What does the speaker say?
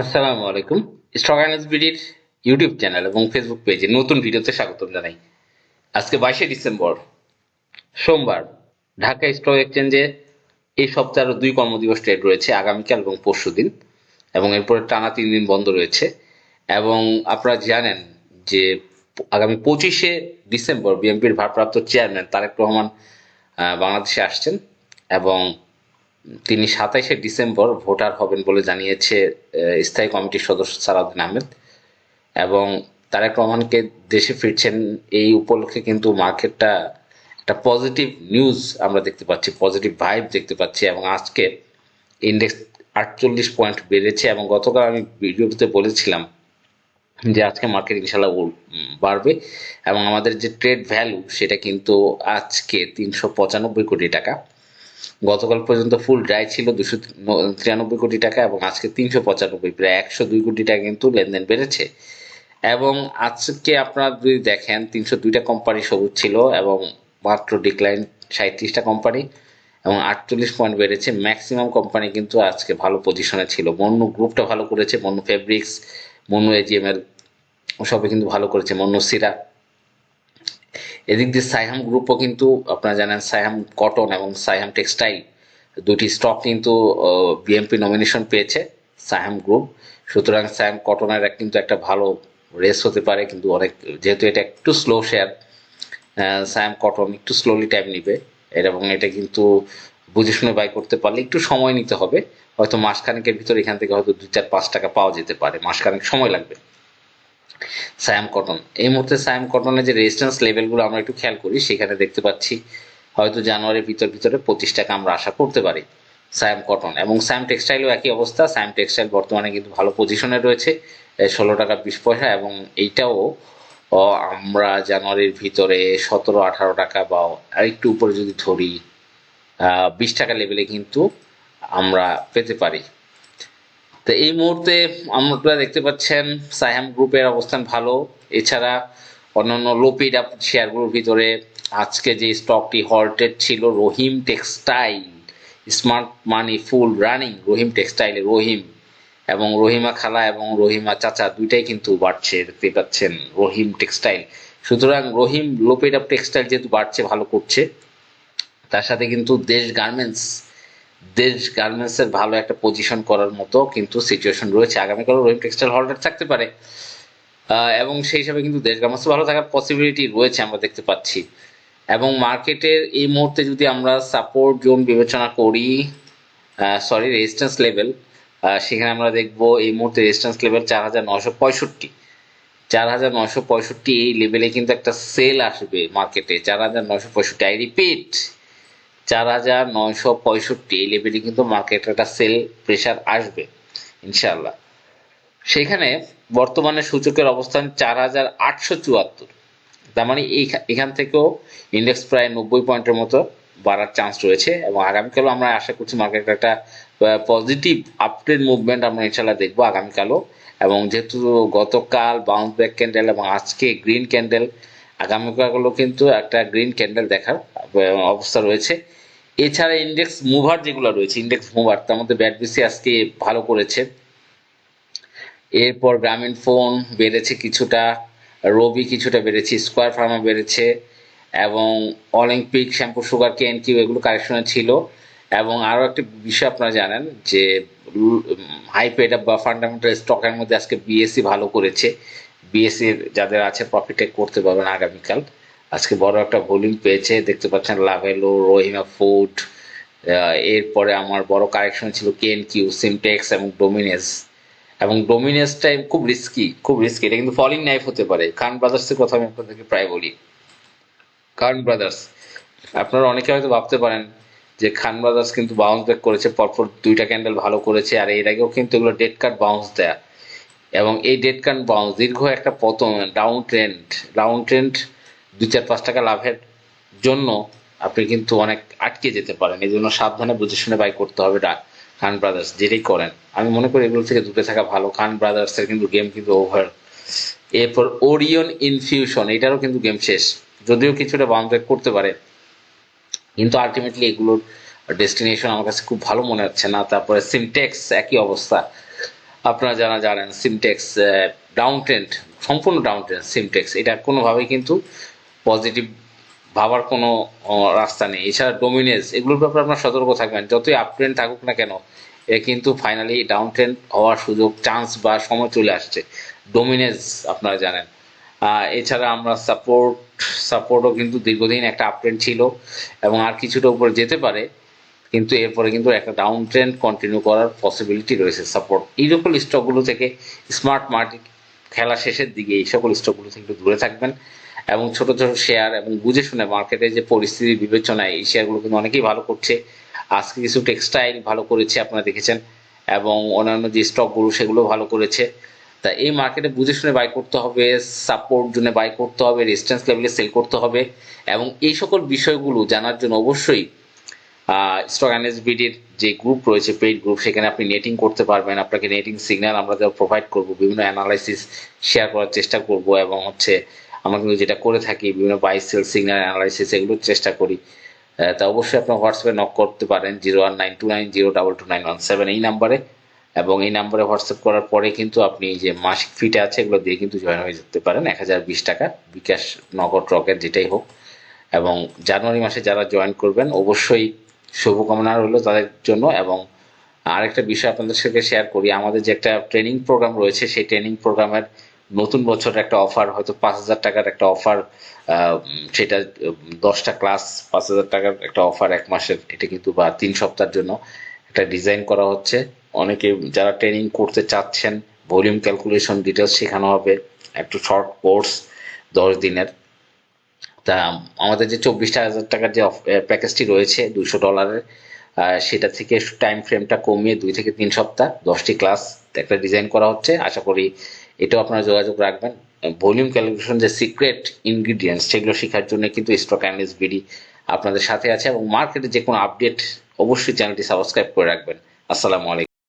আসসালামু আলাইকুম। Stock analyst বিডির YouTube channel এবং ফেসবুক পেজে নতুন ভিডিওতে স্বাগতম জানাই। আজকে 22শে ডিসেম্বর, সোমবার। ঢাকা স্টক এক্সচেঞ্জে এই সপ্তাহে আরো 2 কর্মদিবস ট্রেড রয়েছে, আগামীকাল এবং পরশুদিন, এবং এরপরে টানা 3 দিন বন্ধ রয়েছে। এবং আপনারা জানেন যে আগামী 25শে ডিসেম্বর বিএনপির ভারপ্রাপ্ত চেয়ারম্যান তারেক রহমান বাংলাদেশে আসছেন, এবং তিনি 27শে ডিসেম্বর ভোটার হবেন বলে জানিয়েছে স্থায়ী কমিটির সদস্য সালাউদ্দিন আহমেদ। এবং তারেক রহমানকে দেশে ফিরছেন, এই উপলক্ষে কিন্তু মার্কেটটা একটা পজিটিভ নিউজ আমরা দেখতে পাচ্ছি, পজিটিভ ভাইব দেখতে পাচ্ছি। এবং আজকে ইন্ডেক্স 48 পয়েন্ট বেড়েছে, এবং গতকাল আমি ভিডিওতে বলেছিলাম যে আজকে মার্কেট ইনশাল্লাহ বাড়বে, এবং আমাদের যে ট্রেড ভ্যালু সেটা কিন্তু আজকে 395 কোটি টাকা। গতকাল পর্যন্ত ফুল ড্রাই ছিল 293 কোটি টাকা, এবং আজকে 395, প্রায় 102 কোটি টাকা কিন্তু লেনদেন বেড়েছে। এবং আজকে আপনারা যদি দেখেন 302টা কোম্পানি সবুজ ছিল, এবং মাত্র ডিক্লাইন 37টা কোম্পানি, এবং 48 পয়েন্ট বেড়েছে। ম্যাক্সিমাম কোম্পানি কিন্তু আজকে ভালো পজিশনে ছিল। মন্নু গ্রুপটা ভালো করেছে, মন্নু ফেব্রিক্স, মন্নু এজিএমএল সবে কিন্তু ভালো করেছে, মন্নু সিরা। এদিক দিয়ে সাইহাম গ্রুপও কিন্তু আপনারা জানেন, সাইহাম কটন এবং সাইহাম টেক্সটাইল দুটি স্টক কিন্তু বিএমপি নমিনেশন পেয়েছে, সাইহাম গ্রুপ। সুতরাং সাইহাম কটনের কিন্তু একটা ভালো রেস হতে পারে, কিন্তু অনেক, যেহেতু এটা একটু স্লো শেয়ার, সাইহাম কটন একটু স্লোলি টাইম নিবে এবং এটা কিন্তু বুঝে শুনে বাই করতে পারলে একটু সময় নিতে হবে। হয়তো মাসখানেকের ভিতর এখান থেকে হয়তো 2, 4, 5 টাকা পাওয়া যেতে পারে, মাসখানেক সময় লাগবে। সায়াম কটন, এই মুহূর্তে সায়াম কটনের যে রেজিস্ট্যান্স লেভেলগুলো আমরা একটু খেয়াল করি, সেখানে দেখতে পাচ্ছি হয়তো জানুয়ারির ভিতরে 25 টাকা আমরা আশা করতে পারি সায়াম কটন। এবং সায়াম টেক্সটাইলও একই অবস্থা, সায়াম টেক্সটাইল বর্তমানে কিন্তু ভালো পজিশনে রয়েছে, 16 টাকা 20 পয়সা, এবং এইটাও আমরা জানুয়ারির ভিতরে 17, 18 টাকা বা আরেকটু উপরে যদি ধরি 20 টাকা লেভেলে কিন্তু আমরা পেতে পারি। তো এই মুহূর্তে আমরা দেখতে পাচ্ছেন সাইহাম গ্রুপের অবস্থান ভালো। এছাড়া অন্যান্য লো পেড আপ শেয়ারগুলোর ভিতরে আজকে যে স্টকটি হল্টেড ছিল, Rahim textile, smart money full running Rahim টেক্সটাইলে, রহিম এবং রহিমা খালা এবং রহিমা চাচা দুইটাই কিন্তু বাড়ছে, দেখতে পাচ্ছেন রহিম টেক্সটাইল। সুতরাং রহিম লো পেড আপ টেক্সটাইল যেহেতু বাড়ছে, ভালো করছে, তার সাথে কিন্তু দেশ গার্মেন্টসের ভালো একটা পজিশন করার মতো কিন্তু সিচুয়েশন রয়েছে। আগামীকালও রহিম টেক্সটাইল হল্টেড থাকতে পারে, এবং সেই হিসাবে কিন্তু দেশ গার্মেন্টস ভালো থাকার পসিবিলিটি রয়েছে আমরা দেখতে পাচ্ছি। এবং মার্কেটের এই মুহূর্তে যদি আমরা সাপোর্ট জোন বিবেচনা করি, সরি রেজিস্ট্যান্স লেভেল, সেখানে আমরা দেখব এই মুহূর্তে রেজিস্ট্যান্স লেভেল 4,965, 4,965 এই লেভেলে কিন্তু একটা সেল আসবে মার্কেটে। 4,965, আই রিপিট 4,965 এই লেভেলে কিন্তু মার্কেটে একটা সেল প্রেশার আসবে ইনশাল্লাহ। সেখানে বর্তমানে সূচকের অবস্থান 4,874, তার মানে এখান থেকেও ইন্ডেক্স প্রায় 90 পয়েন্টের মতো বাড়ার চান্স রয়েছে। এবং আগামীকালও আমরা আশা করছি মার্কেটের একটা পজিটিভ আপট্রেন্ড মুভমেন্ট আমরা ইনশাল্লাহ দেখবো আগামীকালও। এবং যেহেতু গতকাল বাউন্স ব্যাক ক্যান্ডেল এবং আজকে গ্রিন ক্যান্ডেল, আগামীকালও কিন্তু একটা গ্রিন ক্যান্ডেল দেখার অবস্থা রয়েছে। এছাড়া ইন্ডেক্স মুভার যেগুলো রয়েছে, ইন্ডেক্স মুভার, তার মধ্যে ব্যাটবিসি আজকে ভালো করেছে। এরপর গ্রামীণ ফোন বেড়েছে কিছুটা, রবি কিছুটা বেড়েছে, স্কোয়ার ফার্মা বেড়েছে, এবং অলিম্পিক, শ্যাম্পু, সুগার, কেএনকিউ এগুলো কারেকশনে ছিল। এবং আরও একটা বিষয় আপনারা জানেন যে হাই পেড আপ বা ফান্ডামেন্টাল স্টকের মধ্যে আজকে বিএসসি ভালো করেছে। বিএসসির যাদের আছে প্রফিট টেক করতে পারবেন আগামীকাল। আজকে বড় একটা ভলিউম পেয়েছে, দেখতে পাচ্ছেন লাভেলো, রহিমা ফুড। এরপরে আমার বড় কারেকশন ছিল কেএনকিউ, সিমটেক্স এবং ডোমিনেস। এবং ডোমিনেসটাই খুব রিস্কি, এটা কিন্তু ফলিং নাইফ হতে পারে। খান ব্রাদার্সের কথা আমি আপনাদেরকে প্রায় বলি, খান ব্রাদার্স, আপনারা অনেকে হয়তো ভাবতে পারেন যে খান ব্রাদার্স কিন্তু বাউন্স ব্যাক করেছে, পরপর 2টা ক্যান্ডেল ভালো করেছে, আর এর আগেও কিন্তু এগুলো ডেড কাট বাউন্স দেয়া। এবং এই ডেড কাট বাউন্স দীর্ঘ একটা পতন, ডাউন ট্রেন্ড 2, 4, 5 টাকা লাভের জন্য আপনি কিন্তু অনেক আটকে যেতে পারেন। এই জন্য সাবধানে বুঝে শুনে বাই করতে হবে খান ব্রাদার্স যেটাই করেন। আমি মনে করি এগুলো থেকে দূরে থাকা ভালো। খান ব্রাদার্সের কিন্তু গেম কিন্তু ওভার। এরপর ওরিয়ন ইনফিউশন, এটারও কিন্তু গেম শেষ, যদিও কিছুটা বাউন্স ব্যাক করতে পারে, কিন্তু আলটিমেটলি এগুলোর ডেস্টিনেশন আমার কাছে খুব ভালো মনে হচ্ছে না। তারপরে সিমটেক্স একই অবস্থা, আপনারা যারা জানেন সিমটেক্স ডাউন ট্রেন্ড, সম্পূর্ণ ডাউন ট্রেন্ড সিমটেক্স, এটা কোনোভাবেই কিন্তু পজিটিভ ভাবার কোনো রাস্তা নেই। এছাড়া ডোমিনেন্স, এগুলোর ব্যাপারে আপনার সতর্ক থাকবেন। যতই আপ ট্রেন্ড থাকুক না কেন, এ কিন্তু ফাইনালি ডাউন ট্রেন্ড হওয়ার সুযোগ, চান্স বা সময় চলে আসছে। ডোমিনেন্স আপনারা জানেন। এছাড়া আমরা সাপোর্টও কিন্তু দীর্ঘদিন একটা আপ ট্রেন্ড ছিল এবং আর কিছুটা উপরে যেতে পারে, কিন্তু এরপরে কিন্তু একটা ডাউন ট্রেন্ড কন্টিনিউ করার পসিবিলিটি রয়েছে। সাপোর্ট এই সকল স্টকগুলো থেকে, স্মার্ট মার্কেট খেলা শেষের দিকে এই সকল স্টকগুলো থেকে একটু দূরে থাকবেন এবং ছোট ছোট শেয়ার এবং বুঝে শুনে মার্কেটে যে পরিস্থিতি বিবেচনায় এই শেয়ারগুলো কিন্তু অনেকেই ভালো করছে। আজকে কিছু টেক্সটাইল ভালো করেছে আপনারা দেখেছেন, এবং অন্যান্য যে স্টকগুলো সেগুলো ভালো করেছে। তা এই মার্কেটে বুঝে শুনে বাই করতে হবে, সাপোর্ট জোনে বাই করতে হবে, রেজিস্ট্যান্স লেভেলে সেল করতে হবে। এবং এই সকল বিষয়গুলো জানার জন্য অবশ্যই স্টক এনএসবিডির যে গ্রুপ রয়েছে, পেইড গ্রুপ, সেখানে আপনি নেটিং করতে পারবেন। আপনাকে নেটিং সিগন্যাল আমরা প্রোভাইড করব, বিভিন্ন অ্যানালাইসিস শেয়ার করার চেষ্টা করব, এবং আমরা কিন্তু যেটা করে থাকি বিভিন্ন বাই সেল সিগন্যাল অ্যানালাইসিস এগুলোর চেষ্টা করি। তা অবশ্যই আপনার হোয়াটসঅ্যাপে নক করতে পারেন 019290229117 এই নাম্বারে, এবং এই নাম্বারে হোয়াটসঅ্যাপ করার পরে কিন্তু আপনি যে মাসিক ফিটা আছে এগুলো দিয়ে কিন্তু জয়েন হয়ে যেতে পারেন 1020 টাকা, বিকাশ, নগদ, রকেট যেটাই হোক। এবং জানুয়ারি মাসে যারা জয়েন করবেন অবশ্যই শুভকামনা রইল তাদের জন্য। এবং আরেকটা বিষয় আপনাদের সাথে শেয়ার করি, আমাদের যে একটা ট্রেনিং প্রোগ্রাম রয়েছে, সেই ট্রেনিং প্রোগ্রামের নতুন বছরের একটা অফার, হয়তো 5,000 টাকার একটা অফার, সেটা 10টা ক্লাস, 5,000 টাকার একটা অফার এক মাসের, এটা কিন্তু বা 3 সপ্তাহের জন্য একটা ডিজাইন করা হচ্ছে। অনেকে যারা ট্রেনিং করতে চাচ্ছেন, ভলিউম ক্যালকুলেশন ডিটেলস শেখানো হবে, একটু শর্ট কোর্স 10 দিনের। তা আমাদের যে 24,000 টাকার যে প্যাকেজটি রয়েছে $200, সেটা থেকে টাইম ফ্রেমটা কমিয়ে 2 থেকে 3 সপ্তাহ 10টি ক্লাস একটা ডিজাইন করা হচ্ছে। আশা করি এটাও আপনারা যোগাযোগ রাখবেন। ভলিউম ক্যালকুলেশন যে সিক্রেট ইনগ্রিডিয়েন্টস সেগুলো শেখার জন্য কিন্তু স্টক অ্যানালিস্ট বিডি আপনাদের সাথে আছে, এবং মার্কেটে যে কোনো আপডেট অবশ্যই চ্যানেলটি সাবস্ক্রাইব করে রাখবেন। আসসালামু আলাইকুম।